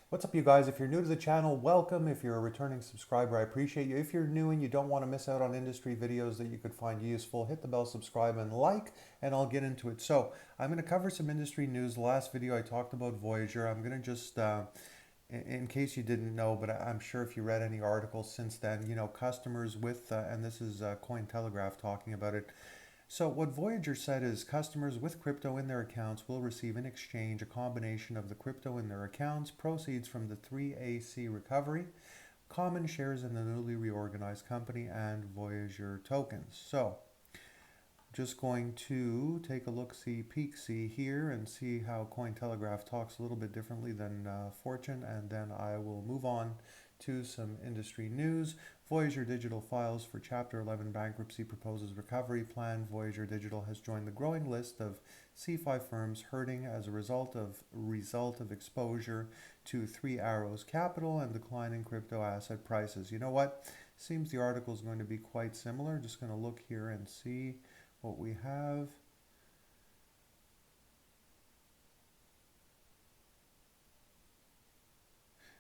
What's up, you guys? If you're new to the channel, welcome. If you're a returning subscriber, I appreciate you. If you're new and you don't want to miss out on industry videos that you could find useful, hit the bell, subscribe, and like, and I'll get into it. So I'm going to cover some industry news. The last video I talked about Voyager. I'm going to just, in case you didn't know, but I'm sure if you read any articles since then, customers with, and this is Cointelegraph talking about it. So what Voyager said is customers with crypto in their accounts will receive in exchange a combination of the crypto in their accounts, proceeds from the 3AC recovery, common shares in the newly reorganized company, and Voyager tokens. So just going to take a look-see, peek-see here and see how Cointelegraph talks a little bit differently than Fortune, and then I will move on to some industry news. Voyager Digital files for Chapter 11 bankruptcy, proposes recovery plan. Voyager Digital has joined the growing list of C5 firms hurting as a result of exposure to Three Arrows Capital and declining crypto asset prices. You know what? Seems the article is going to be quite similar. Just going to look here and see what we have.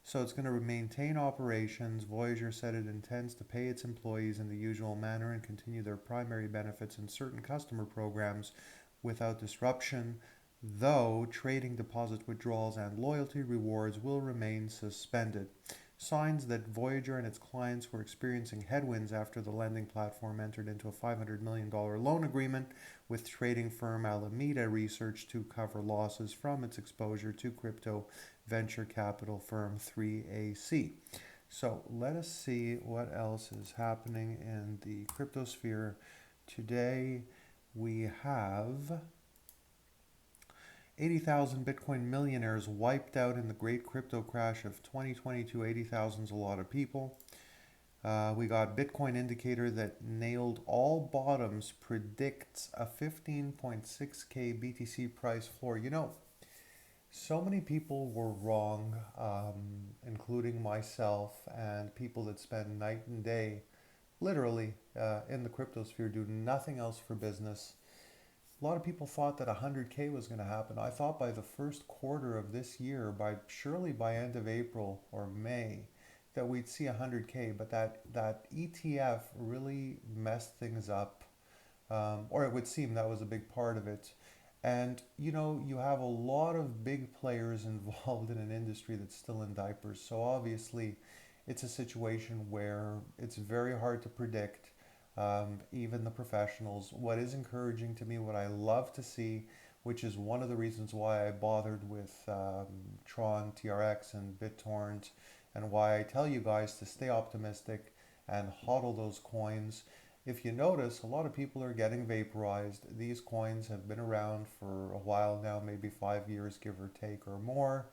So it's going to maintain operations. Voyager said it intends to pay its employees in the usual manner and continue their primary benefits and certain customer programs without disruption, though trading deposit withdrawals and loyalty rewards will remain suspended. Signs that Voyager and its clients were experiencing headwinds after the lending platform entered into a $500 million loan agreement with trading firm Alameda Research to cover losses from its exposure to crypto venture capital firm 3AC. So let us see what else is happening in the crypto sphere today. We have 80,000 Bitcoin millionaires wiped out in the great crypto crash of 2022. 80,000 is a lot of people. We got Bitcoin indicator that nailed all bottoms, predicts a 15.6K BTC price floor. So many people were wrong, including myself and people that spend night and day, literally, in the crypto sphere, do nothing else for business. A lot of people thought that 100K was going to happen. I thought by the first quarter of this year, surely by end of April or May, that we'd see 100K. But that ETF really messed things up, or it would seem that was a big part of it. And you have a lot of big players involved in an industry that's still in diapers. So obviously, it's a situation where it's very hard to predict, even the professionals. What is encouraging to me, what I love to see, which is one of the reasons why I bothered with Tron, TRX, and Bittorrent, and why I tell you guys to stay optimistic and hodl those coins. If you notice, a lot of people are getting vaporized. These coins have been around for a while now, maybe 5 years, give or take, or more.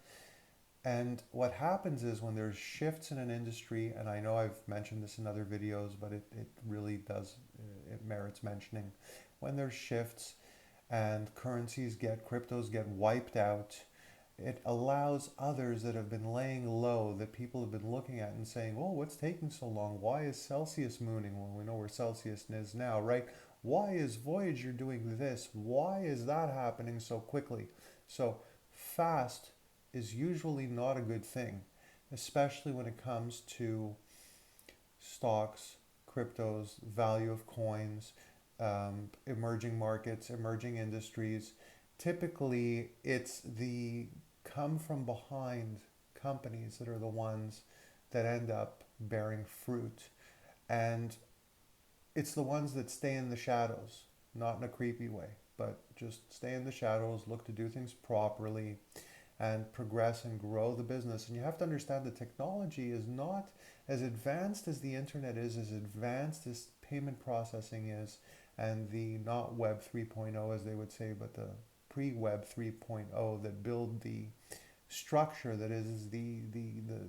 And what happens is when there's shifts in an industry, and I know I've mentioned this in other videos, but it really does, it merits mentioning. When there's shifts and cryptos get wiped out, it allows others that have been laying low, that people have been looking at and saying, oh, what's taking so long? Why is Celsius mooning when we know where Celsius is now, right? Why is Voyager doing this? Why is that happening so quickly? So fast is usually not a good thing, especially when it comes to stocks, cryptos, value of coins, emerging markets, emerging industries. Typically, it's the come from behind companies that are the ones that end up bearing fruit. And it's the ones that stay in the shadows, not in a creepy way, but just stay in the shadows, look to do things properly, and progress and grow the business. And you have to understand that technology is not as advanced as the internet is, as advanced as payment processing is, and the not Web 3.0, as they would say, but the pre-Web 3.0 that build the structure that is the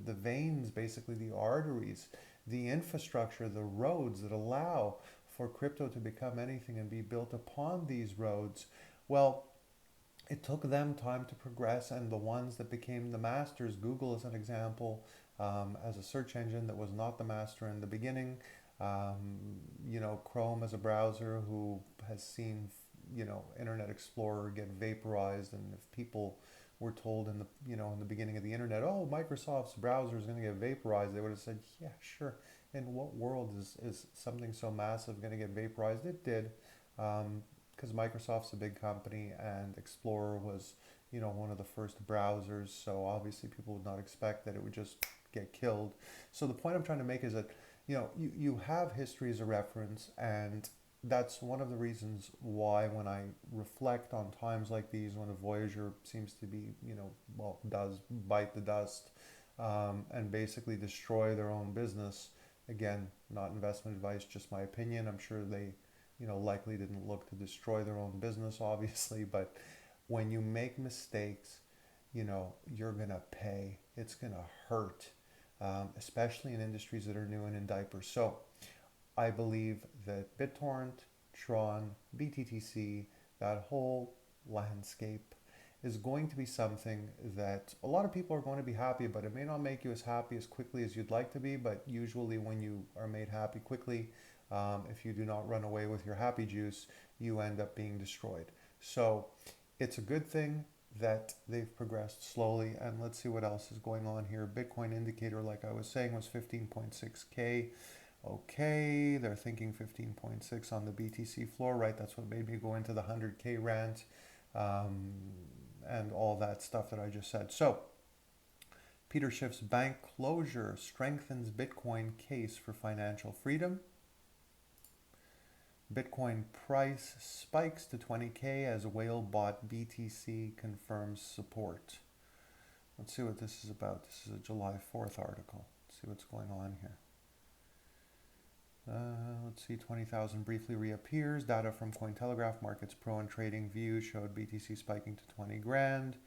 veins, basically the arteries, the infrastructure, the roads that allow for crypto to become anything and be built upon these roads. Well, it took them time to progress, and the ones that became the masters, Google is an example, as a search engine that was not the master in the beginning. Chrome as a browser who has seen, Internet Explorer get vaporized, and if people were told in the in the beginning of the internet, oh, Microsoft's browser is going to get vaporized, they would have said, yeah, sure. In what world is something so massive going to get vaporized? It did, because Microsoft's a big company and Explorer was one of the first browsers. So obviously people would not expect that it would just get killed. So the point I'm trying to make is that you have history as a reference, and that's one of the reasons why when I reflect on times like these when a Voyager seems to be, well, does bite the dust, and basically destroy their own business. Again, not investment advice, just my opinion. I'm sure they, likely didn't look to destroy their own business, obviously, but when you make mistakes, you're gonna pay. It's gonna hurt, especially in industries that are new and in diapers. So I believe that BitTorrent, Tron, BTTC, that whole landscape is going to be something that a lot of people are going to be happy about. It may not make you as happy as quickly as you'd like to be, but usually when you are made happy quickly, if you do not run away with your happy juice, you end up being destroyed. So it's a good thing that they've progressed slowly. And let's see what else is going on here. Bitcoin indicator, like I was saying, was 15.6K. Okay, they're thinking 15.6 on the BTC floor, right? That's what made me go into the 100K rant, um, and all that stuff that I just said. So, Peter Schiff's bank closure strengthens Bitcoin case for financial freedom. Bitcoin price spikes to 20K as whale bought BTC confirms support. Let's see what this is about. This is a July 4th article. Let's see what's going on here. Let's see, 20,000 briefly reappears. Data from Cointelegraph Markets Pro and Trading View showed BTC spiking to 20 grand.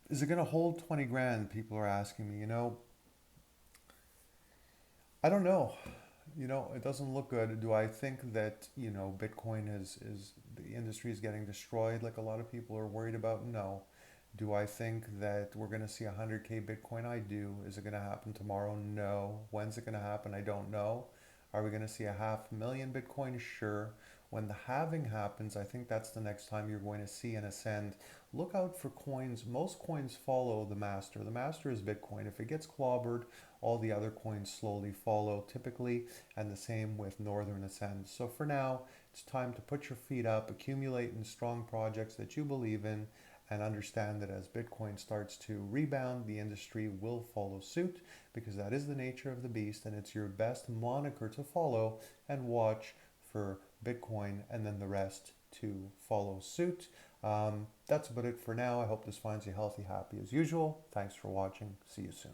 Is it going to hold 20 grand? People are asking me. I don't know. It doesn't look good. Do I think that, Bitcoin is the industry is getting destroyed like a lot of people are worried about? No. Do I think that we're going to see 100K Bitcoin? I do. Is it going to happen tomorrow? No. When's it going to happen? I don't know. Are we going to see a 500,000 Bitcoin? Sure. When the halving happens, I think that's the next time you're going to see an ascend. Look out for coins. Most coins follow the master. The master is Bitcoin. If it gets clobbered, all the other coins slowly follow typically, and the same with Northern Ascend. So for now, it's time to put your feet up, accumulate in strong projects that you believe in, and understand that as Bitcoin starts to rebound, the industry will follow suit, because that is the nature of the beast, and it's your best moniker to follow and watch for Bitcoin and then the rest to follow suit. That's about it for now. I hope this finds you healthy, happy as usual. Thanks for watching. See you soon.